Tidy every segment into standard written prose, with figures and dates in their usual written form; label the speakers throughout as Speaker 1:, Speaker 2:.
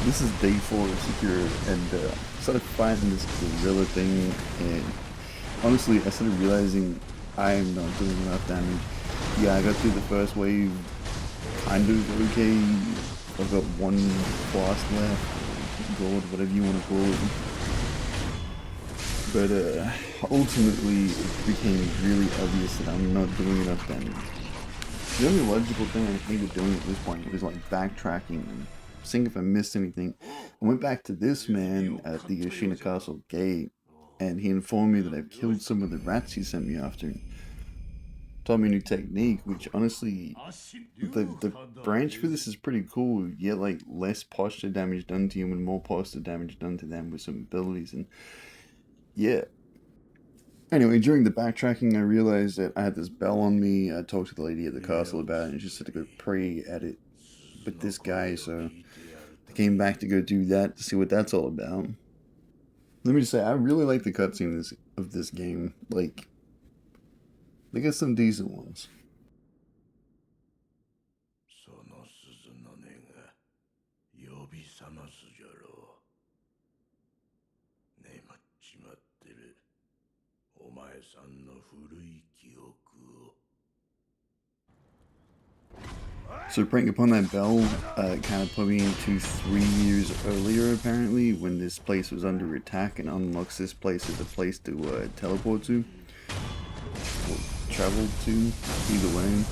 Speaker 1: This is day 4 of SEKIRO, and started fighting this gorilla thing, and honestly, I started realizing I'm not doing enough damage. Yeah, I got through the first wave, kind of okay. I've got one blast left, gold, whatever you want to call it. But ultimately, it became really obvious that I'm not doing enough damage. The only logical thing I think of doing at this point was like backtracking and seeing if I missed anything. I went back to this man at the Yoshina Castle gate, and he informed me that I've killed some of the rats he sent me after. Taught me a new technique, which honestly, the branch for this is pretty cool. You get like less posture damage done to you and more posture damage done to them with some abilities, and yeah. Anyway, during the backtracking, I realized that I had this bell on me. I talked to the lady at the castle about it, and she said to go pray at it with this guy, so I came back to go do that to see what that's all about. Let me just say, I really like the cutscenes of this game. Like, they got some decent ones.
Speaker 2: その鈴の音が呼び覚ますじゃろう。眠っちまってるお前さんの古い記憶を。
Speaker 1: So preying upon that bell kind of put me into 3 years earlier, apparently, when this place was under attack, and unlocks this place as a place to teleport to, or travel to, either way.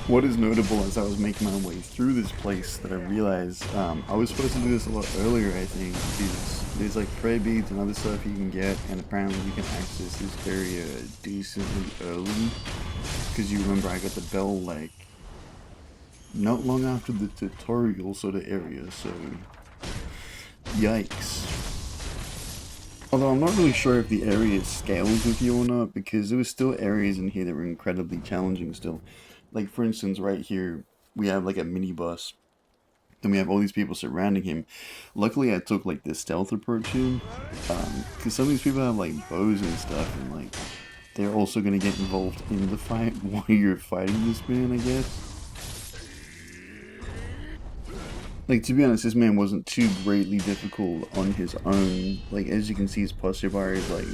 Speaker 1: What is notable as I was making my way through this place that I realized I was supposed to do this a lot earlier, I think, because there's like prayer beads and other stuff you can get, and apparently you can access this area decently early, because you remember I got the bell like not long after the tutorial sort of area, so yikes. Although I'm not really sure if the area scales with you or not, because there were still areas in here that were incredibly challenging still. Like for instance, right here, we have like a minibus, and we have all these people surrounding him. Luckily I took like this stealth approach here, because some of these people have like bows and stuff, and like they're also going to get involved in the fight while you're fighting this man, I guess. Like, to be honest, this man wasn't too greatly difficult on his own. Like, as you can see, his posture bar is, like,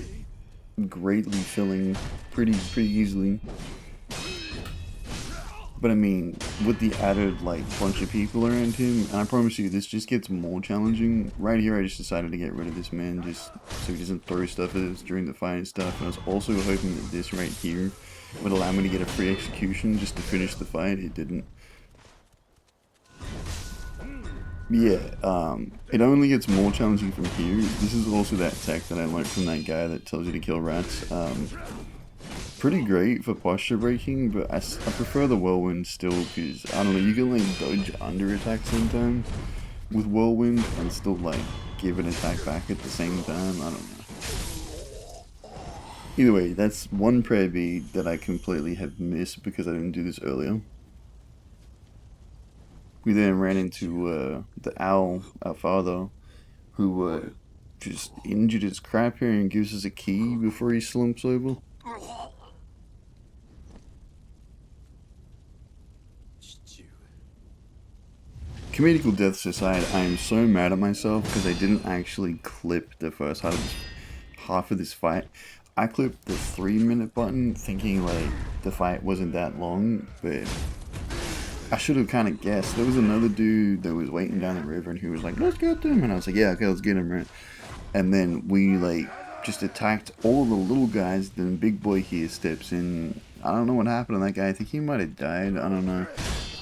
Speaker 1: greatly filling pretty easily. But, I mean, with the added, like, bunch of people around him, and I promise you, this just gets more challenging. Right here, I just decided to get rid of this man, just so he doesn't throw stuff at us during the fight and stuff. And I was also hoping that this right here would allow me to get a free execution just to finish the fight. It didn't. Yeah, it only gets more challenging from here. This is also that tech that I learned from that guy that tells you to kill rats. Pretty great for posture breaking, but I prefer the whirlwind still, because, I don't know, you can like dodge under attacks sometimes with whirlwind and still like give an attack back at the same time. I don't know. Either way, that's one prayer bead that I completely have missed because I didn't do this earlier. We then ran into the owl, our father, who just injured his crap here and gives us a key before he slumps over. Comedical deaths aside, I am so mad at myself because I didn't actually clip the first half of this fight. I clipped the 3-minute button thinking like the fight wasn't that long, but I should have kind of guessed. There was another dude that was waiting down the river, and he was like, let's get him. And I was like, yeah, okay, let's get him, right? And then we, like, just attacked all the little guys. Then Big Boy here steps in. I don't know what happened to that guy. I think he might have died. I don't know.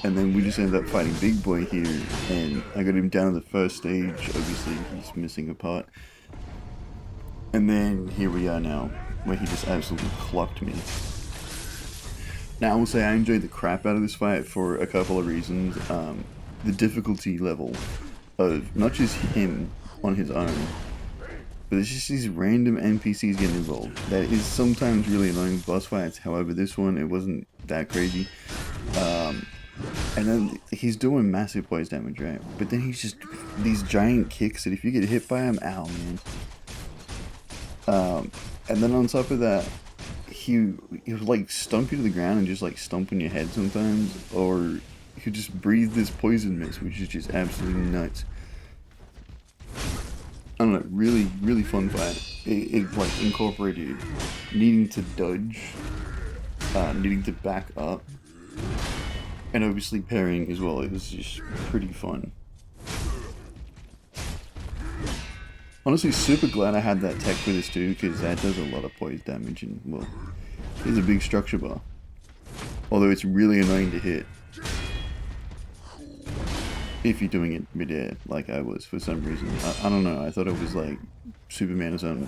Speaker 1: And then we just ended up fighting Big Boy here. And I got him down to the first stage. Obviously, he's missing a part. And then here we are now, where he just absolutely clocked me. Now, I will say I enjoyed the crap out of this fight for a couple of reasons. The difficulty level of not just him on his own, but it's just these random NPCs getting involved. That is sometimes really annoying boss fights. However, this one, it wasn't that crazy. And then he's doing massive poise damage, right? But then he's just these giant kicks that if you get hit by him, ow, man. And then on top of that, he would like stump you to the ground and just like stomp on your head sometimes, or he would just breathe this poison mist, which is just absolutely nuts. don't know, really, really fun fight. It like incorporated needing to dodge, needing to back up, and obviously parrying as well. It was just pretty fun. Honestly, super glad I had that tech for this too, because that does a lot of poise damage, and well, it's a big structure bar. Although it's really annoying to hit if you're doing it mid-air, like I was for some reason. I don't know, I thought it was like Superman or something.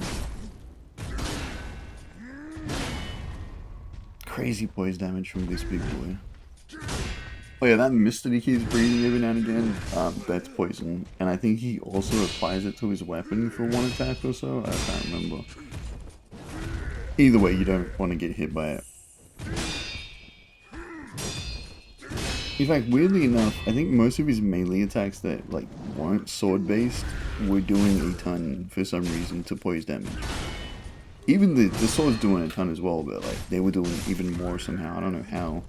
Speaker 1: Crazy poise damage from this big boy. Oh yeah, that mist that he keeps breathing every now and again, that's poison. And I think he also applies it to his weapon for one attack or so, I can't remember. Either way, you don't want to get hit by it. In fact, weirdly enough, I think most of his melee attacks that like weren't sword based were doing a ton for some reason to poise damage. Even the sword's doing a ton as well, but like they were doing even more somehow. I don't know how.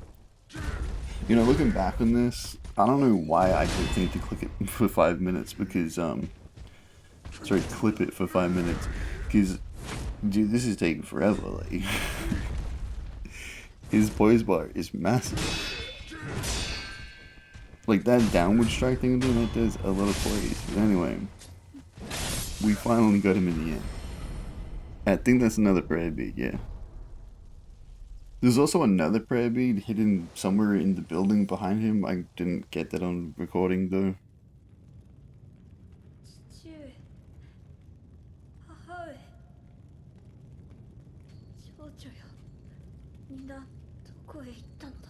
Speaker 1: You know, looking back on this, I don't know why I didn't think to click it for 5 minutes because sorry, clip it for 5 minutes because dude, this is taking forever. Like his poise bar is massive. Like that downward strike thing that does a lot of poise. But anyway, we finally got him in the end. I think that's another prayer bead, yeah. There's also another prayer bead hidden somewhere in the building behind him. I didn't get that on recording though.
Speaker 3: 父上、母上、少女よ、みんなどこへ行ったのだ。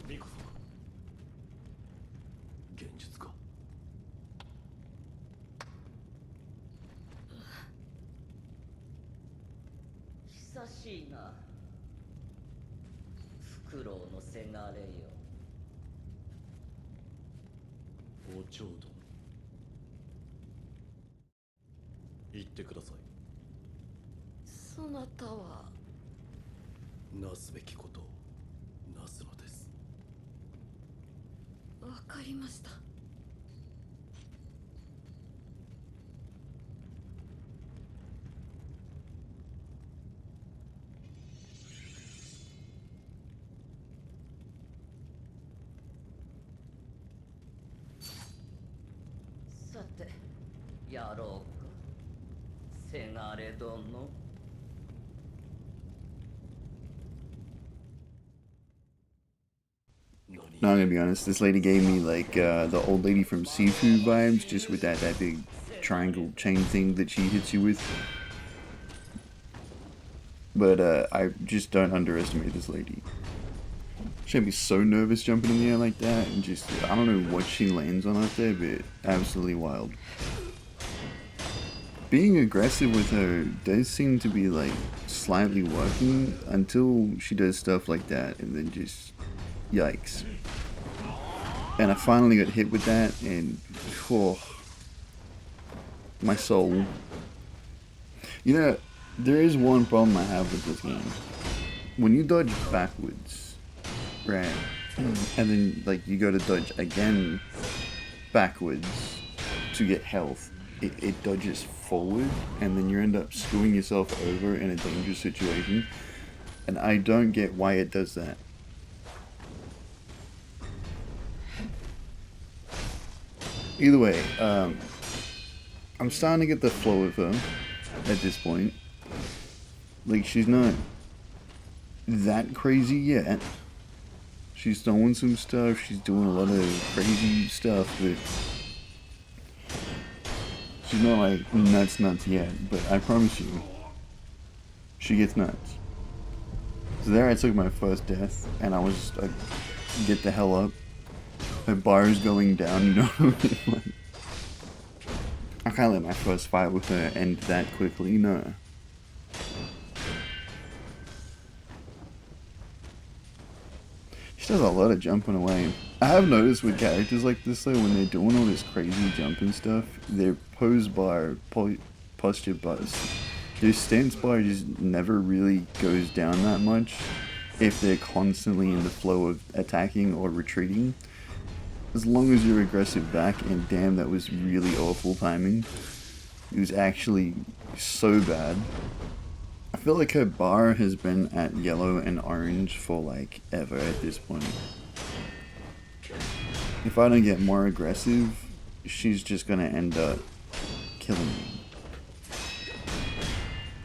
Speaker 2: ミコ様、現実か。
Speaker 4: 久しいな、フクロウのせがれよ。
Speaker 2: お蝶殿、言ってください。
Speaker 3: そなたは
Speaker 2: なすべきことをなすのです。
Speaker 3: わかりました。
Speaker 4: さて、やろうか、せがれ殿。
Speaker 1: Not gonna be honest, this lady gave me like the old lady from Sifu vibes, just with that big triangle chain thing that she hits you with. But I just don't underestimate this lady. She had me so nervous jumping in the air like that, and just, I don't know what she lands on up there, but absolutely wild. Being aggressive with her does seem to be like slightly working until she does stuff like that, and then just, yikes. And I finally got hit with that, and oh, my soul. You know, there is one problem I have with this game. When you dodge backwards, right, and then like you go to dodge again backwards to get health, it dodges forward, and then you end up screwing yourself over in a dangerous situation, and I don't get why it does that. Either way, I'm starting to get the flow of her at this point. Like, she's not that crazy yet. She's throwing some stuff, she's doing a lot of crazy stuff, but she's not like nuts yet, but I promise you, she gets nuts. So there I took my first death, and I was just like, get the hell up. Her bar is going down, you know what I mean? I can't let my first fight with her end that quickly, no. She does a lot of jumping away. I have noticed with characters like this though, when they're doing all this crazy jumping stuff, their pose bar, posture bars, their stance bar just never really goes down that much if they're constantly in the flow of attacking or retreating. as long as you're aggressive back, and damn, that was really awful timing. It was actually so bad. I feel like her bar has been at yellow and orange for like ever at this point. If I don't get more aggressive, she's just gonna end up killing me.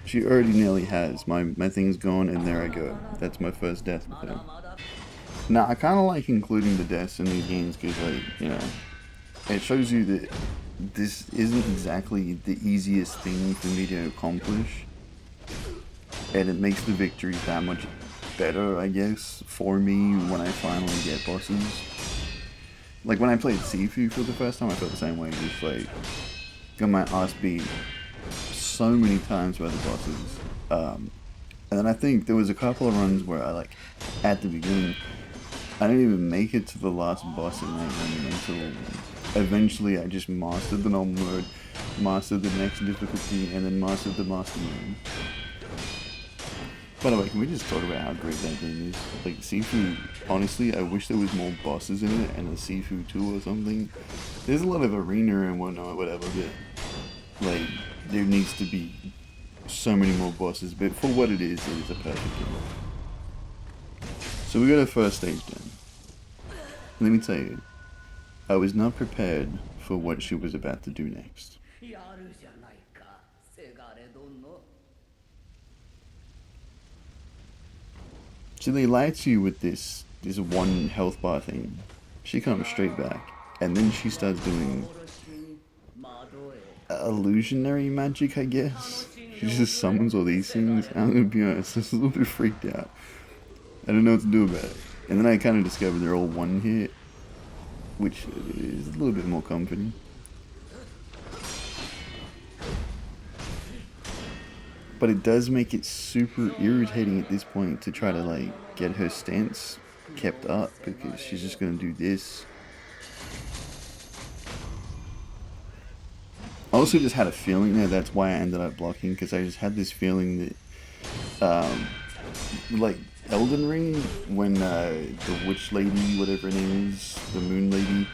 Speaker 1: She already nearly has. My thing's gone, and there I go. That's my first death with her. Now, I kind of like including the deaths in these games because, like, you know, it shows you that this isn't exactly the easiest thing for me to accomplish. And it makes the victories that much better, I guess, for me when I finally get bosses. Like, when I played Sifu for the first time, I felt the same way. Just, like, got my ass beat so many times by the bosses. And then I think there was a couple of runs where I, like, at the beginning, I didn't even make it to the last boss in that run until eventually I just mastered the normal mode, mastered the next difficulty, and then mastered the master mode. By the way, can we just talk about how great that game is? Like, Sifu, honestly, I wish there was more bosses in it, and a Sifu 2 or something. There's a lot of arena and whatnot, whatever, but, like, there needs to be so many more bosses, but for what it is a perfect game. So we got our first stage done. Let me tell you, I was not prepared for what she was about to do next. So they lie to you with this one health bar thing. She comes straight back, and then she starts doing illusionary magic, I guess. She just summons all these things. I'm gonna be honest, I was a little bit freaked out. I don't know what to do about it. And then I kind of discovered they're all one hit, which is a little bit more comforting. But it does make it super irritating at this point to try to, like, get her stance kept up, because she's just gonna do this. I also just had a feeling there, that's why I ended up blocking, because I just had this feeling that, like, Elden Ring, when the witch lady, whatever her name is, the moon lady,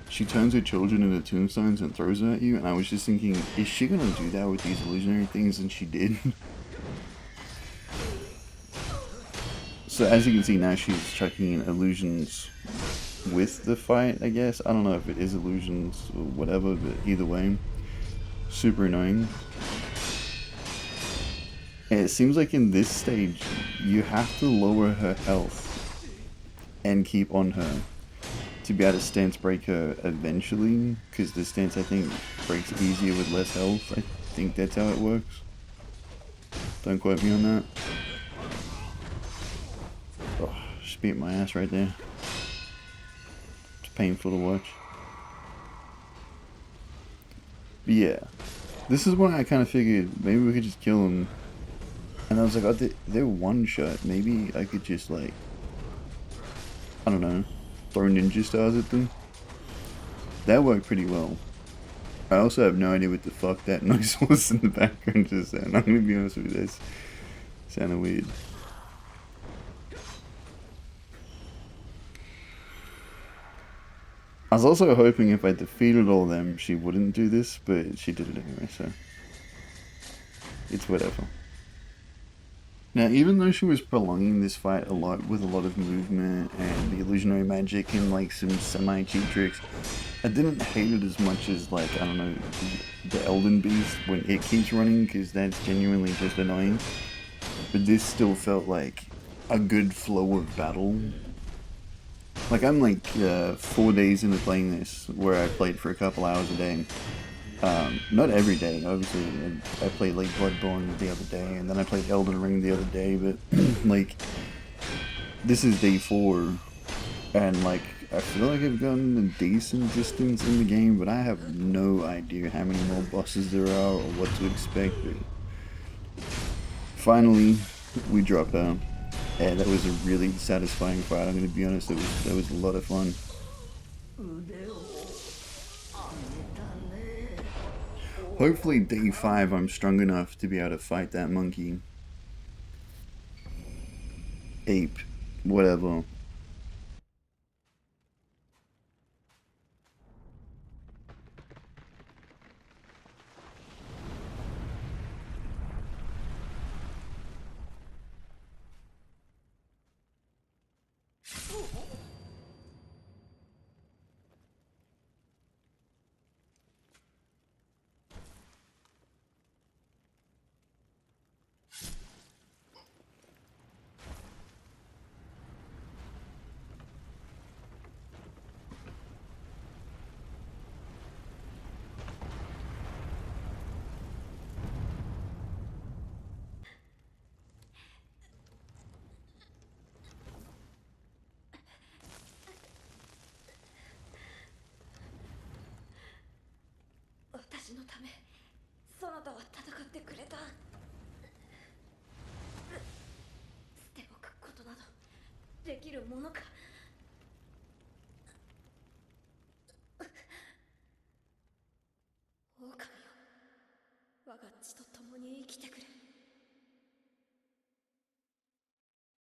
Speaker 1: she turns her children into tombstones and throws them at you, and I was just thinking, is she gonna do that with these illusionary things? And she did. So as you can see now, she's chucking in illusions with the fight, I guess. I don't know if it is illusions or whatever, but either way, super annoying. And it seems like in this stage, you have to lower her health and keep on her to be able to stance break her eventually, because the stance, I think, breaks easier with less health. I think that's how it works. Don't quote me on that. Oh, just beat my ass right there. It's painful to watch. But yeah, this is when I kind of figured maybe we could just kill him. And I was like, oh, they're one shot. Maybe I could just, like, I don't know, throw ninja stars at them. That worked pretty well. I also have no idea what the fuck that noise was in the background just then. I'm gonna be honest with you, that's sounded weird. I was also hoping if I defeated all of them, she wouldn't do this, but she did it anyway, so it's whatever. Now, even though she was prolonging this fight a lot with a lot of movement and the illusionary magic and, like, some semi-cheat tricks, I didn't hate it as much as, like, I don't know, the Elden Beast when it keeps running, because that's genuinely just annoying. But this still felt like a good flow of battle. Like, I'm like 4 days into playing this, where I played for a couple hours a day. Not every day, obviously. I played, like, Bloodborne the other day, and then I played Elden Ring the other day, but, like, this is day 4, and, like, I feel like I've gotten a decent distance in the game, but I have no idea how many more bosses there are or what to expect, but finally, we drop out, and that was a really satisfying fight, I'm gonna be honest. That was a lot of fun. Hopefully day 5 I'm strong enough to be able to fight that monkey. Ape. Whatever.
Speaker 3: ためそなたは戦ってくれた。捨ておくことなどできるものか。狼よ、我が血と共に生きてくれ。